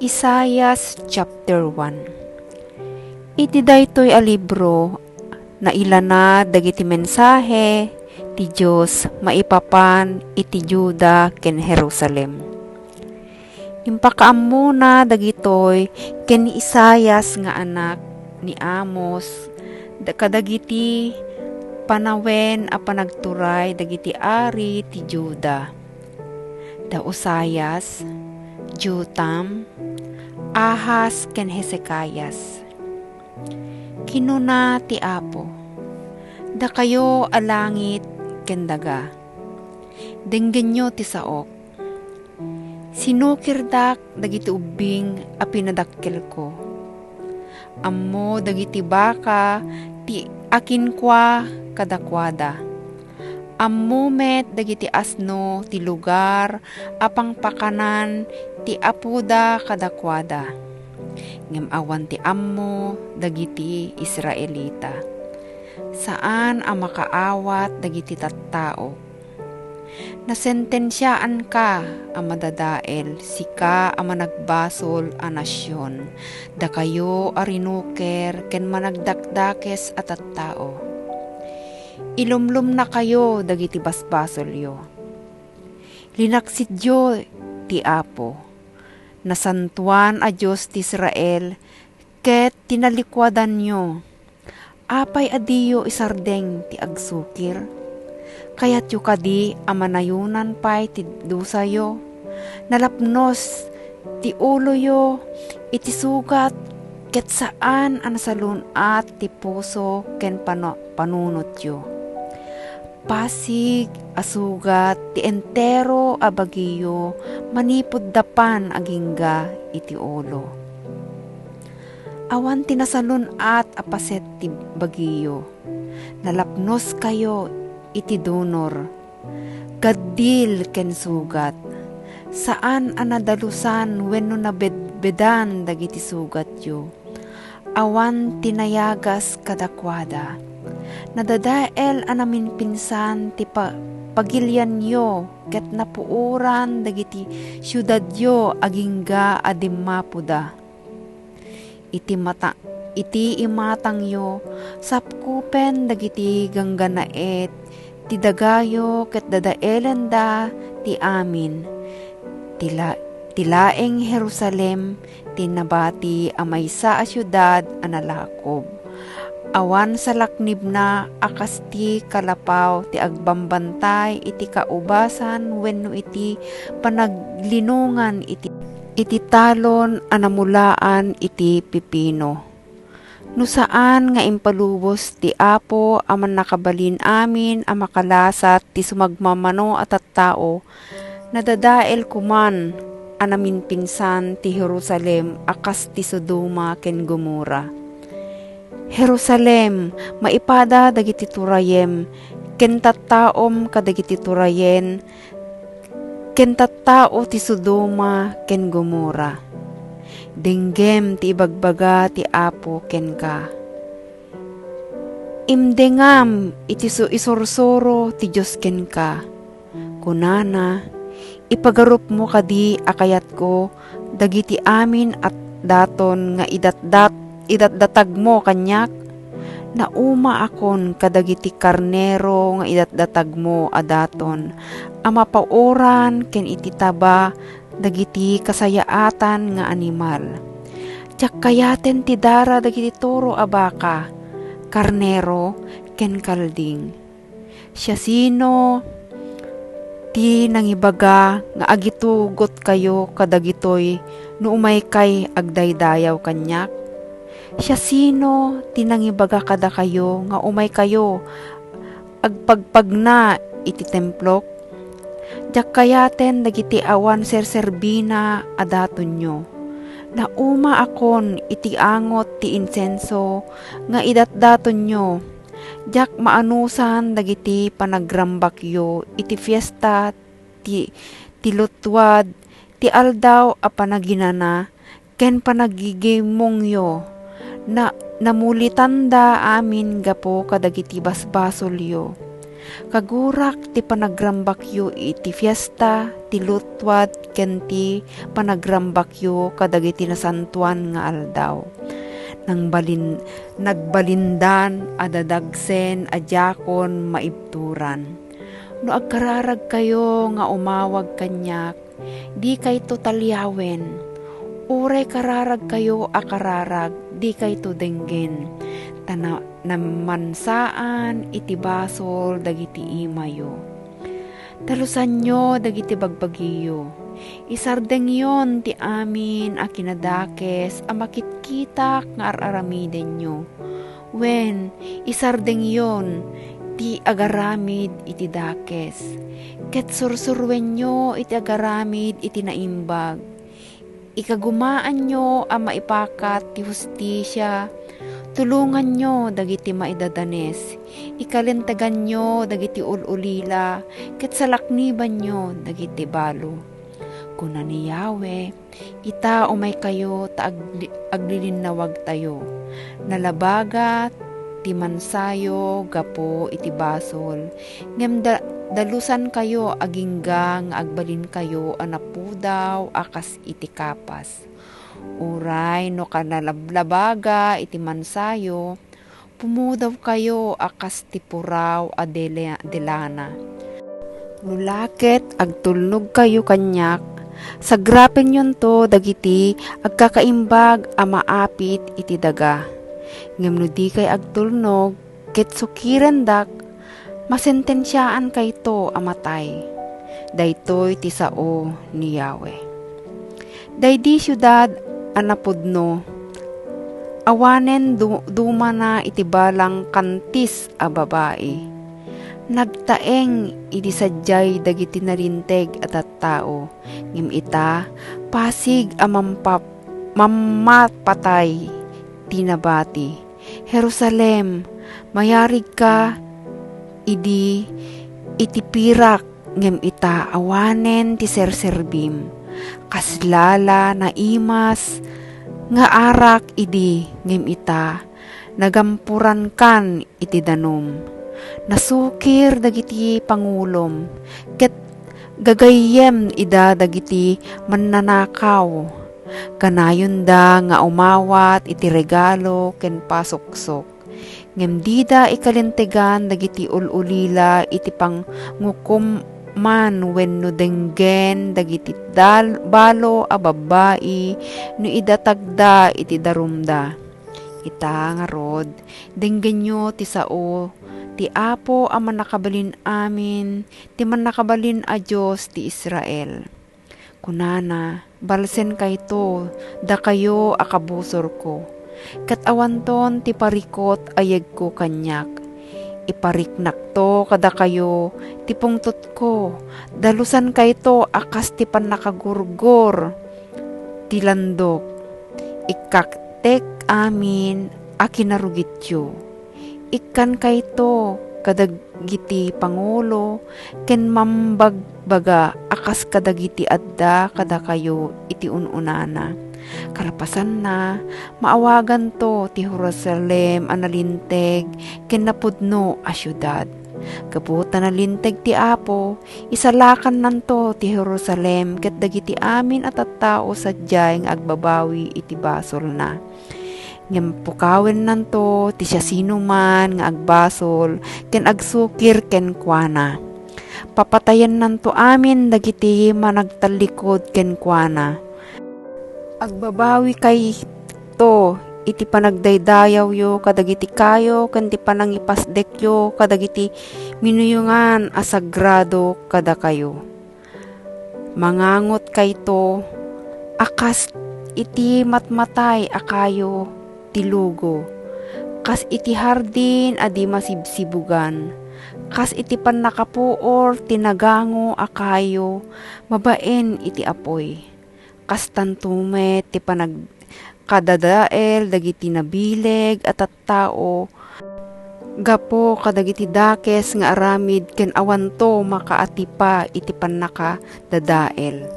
Isaias chapter 1. Iti daytoy a libro na ilana dagiti mensahe ti Dios maipapan iti Juda ken Jerusalem. Impakaammo na dagitoy ken ni Isaias nga anak ni Amos kadagiti panawen a panagturay dagiti ari ti Juda. Da Uzzias, Jotam, Ahaz ken Hezekias. Kinuna ti Apo, da kayo alangit ken daga. Denggenyo ti saok. Sinukirdak dagiti ubing a pinadakkel ko. Ammo dagiti baka ti akinkwa kadakwada. Ammo met dagiti asno ti lugar apang pakanan ti apuda kadakwada. Ngem awan ti ammo dagiti Israelita. Saan a makaawat dagiti tattao. Nasentensyaan ka a madadael, sika a managbasol a nasyon. Da kayo a rinuker ken managdakdakes a tattao. Ilumlum na kayo dagiti basbasolyo. Linaksidyo ti Apo. Nasantuan a Diyos ti Israel, ket tinalikwadan nyo. Apay adiyo isardeng ti agsukir. Kayat yu kadi amanayunan pay ti dusayo. Nalapnos ti ulo yo iti sugat, ket saan ang salunat ti puso ken panunot yo. Pasig asugat ti entero a bagiyo manipud dapan agingga iti ulo. Awan tinasalunat a paset ti bagiyo. Nalapnos kayo iti dunor. Gaddil ken sugat. Saan anadalusan wenno nabedbedan dagiti sugat yo. Awan tinayagas kadakwada. Nadadael anamin pinsan ti pagilyan yo ket napuuran dagiti syudad yo agingga adimmapuda. Iti imatang yo sapkupen dagiti gangganaet ti dagayo ket dadaelenda ti amin. Tilaeng Jerusalem tinabati a maysa a syudad a nalakob. Awan sa laknib na akasti kalapaw ti agbambantay iti kaubasan wenno iti panaglinungan iti talon anamulaan iti pipino. No saan nga impalubos ti Apo aman nakabalin amin a makalasat ti sumagmamano at tattao, nadadael kuman anamin pinsan ti Jerusalem akas ti Sodoma ken Gomorra. Jerusalem, maipada dagiti turayem, ken tattaom kadagiti turayen, ken tattao ti Sodoma ken Gomorra. Denggem ti ibagbaga ti Apo ken ka. Imdengam iti isursuro ti Diyos ken ka. Kunana, ipagarup mo kadi akayat ko, dagiti amin at daton nga idatdatag mo kanyak. Nauma akon kadagiti karnero nga idatdatag mo adaton. Amapauran ken iti taba dagiti kasayaatan nga animal. Tiyak kayaten ti dara dagiti toro a baka, karnero ken kalding. Siya sino ti nangibaga nga agitugot kayo kadagitoy no umay kay agdaydayaw kanyak. Siya sino ti nangibaga kada kayo nga umay kayo agpagpagna iti templok. Diyak kayaten dagiti awan serserbina adaton nyo. Nauma akon iti angot ti insenso nga idatdaton nyo. Diyak maanusan dagiti panagrambakyo iti fiesta ti lutwad ti aldaw a panaginana ken panagigimongyo. Namulitanda amin gapo kadagiti basbasolyo. Kagurak ti panagrambakyo iti fiesta, ti lutwad ken ti panagrambakyo kadagiti nasantuan nga aldaw. Nagbalindan adadagsen adyakon maibturan. No agkararag kayo nga umawag kanyak, di kay to talyawen. Uray kararag kayo akararag, di kay to denggen. Namansaan iti basol dagiti imayo. Talusan nyo dagiti bagbagiyo. Isardeng yon ti amin a kinadakes a makitkitak nga araramiden nyo. Wen isardeng yon ti agaramid iti dakes. Ket sursurwen nyo iti agaramid iti naimbag. Ikagumaan nyo a maipakat ti hustisya. Tulungan nyo dagiti maidadanes, ikalintagan nyo dagiti ululila, ket salakniban nyo dagiti balo. Kuna ni Yahweh, ita umay kayo ta aglilinawag tayo. Nalabaga ti mansayo gapo iti basol, ngem dalusan kayo aginggang agbalin kayo anapudaw akas iti kapas. Uray no kanalablabaga iti mansayo, pumudaw kayo akas tipuraw a delana. Nulaket agtulnog kayo kanyak, sagrapen yon to dagiti agkakaimbag a maapit iti daga. Ngem no di kay agtulnog, ket sukiren dak, masentensyaan kayto a matay. Daytoy ti sao ni Yahweh. Daydi syudad anapudno, awanen duma na iti balang kantis a babae. Nagtaeng iti sadyay dagiti narinteg at tao, ngem ita pasig a mamatpatay tinabati. Jerusalem, mayarig ka idi iti pirak, ngem ita awanen ti serserbim. Kaslala na imas nga arak idi, ngem ita nagampuran kan iti danom. Nasukir dagiti pangulom, ket gagayem ida dagiti mannanakaw. Kanayon da nga umawat iti regalo ken pasuksok. Ngem dida ikalintegan dagiti ululila iti pangukom man wenno denggen dagiti balo a babae no idatagda iti darumda. Ita nga rod, denggen nyo ti sao, ti Apo a manakabalin amin, ti manakabalin a Diyos ti Israel. Kunana, balsen kayto, da kayo akabusor ko. Kat awanton ti parikot ayeg ko kanyak. Ipariknak to kada kayo, ti pungtot ko, dalusan kayto akas ti panakagurgor, ti landok. Ikaktek amin a kinarugityo. Ikan kayto kadagiti pangulo, ken mambagbaga akas kadagiti adda kada kayo iti ununana. Kalapasan na, maawagan to ti Jerusalem analinteg ken napudno a syudad. Kaputa na linteg ti Apo, isalakan nanto ti Jerusalem ket dagiti amin at tattao sadyay nga agbabawi iti basol na. Ngem pukawen nanto ti siya sinuman nga agbasol ken agsukir ken kuana. Papatayen nanto amin dagiti managtalikod ken kuana. Agbabawi kay to iti panagdaydayaw yo kadagiti kayo ken ti panangipasdek yo kadagiti minuyungan a sagrado kada kayo. Mangangot kay to akas iti matmatay akayo ti lugo, kas iti hardin adi masibsibugan, kas iti panakapuor tinagango akayo mabaen iti apoy. Kastantumet ti panagkadadael dagiti nabileg at tao gapo kadagiti dakes nga aramid ken awanto makaatipa iti panakadadael.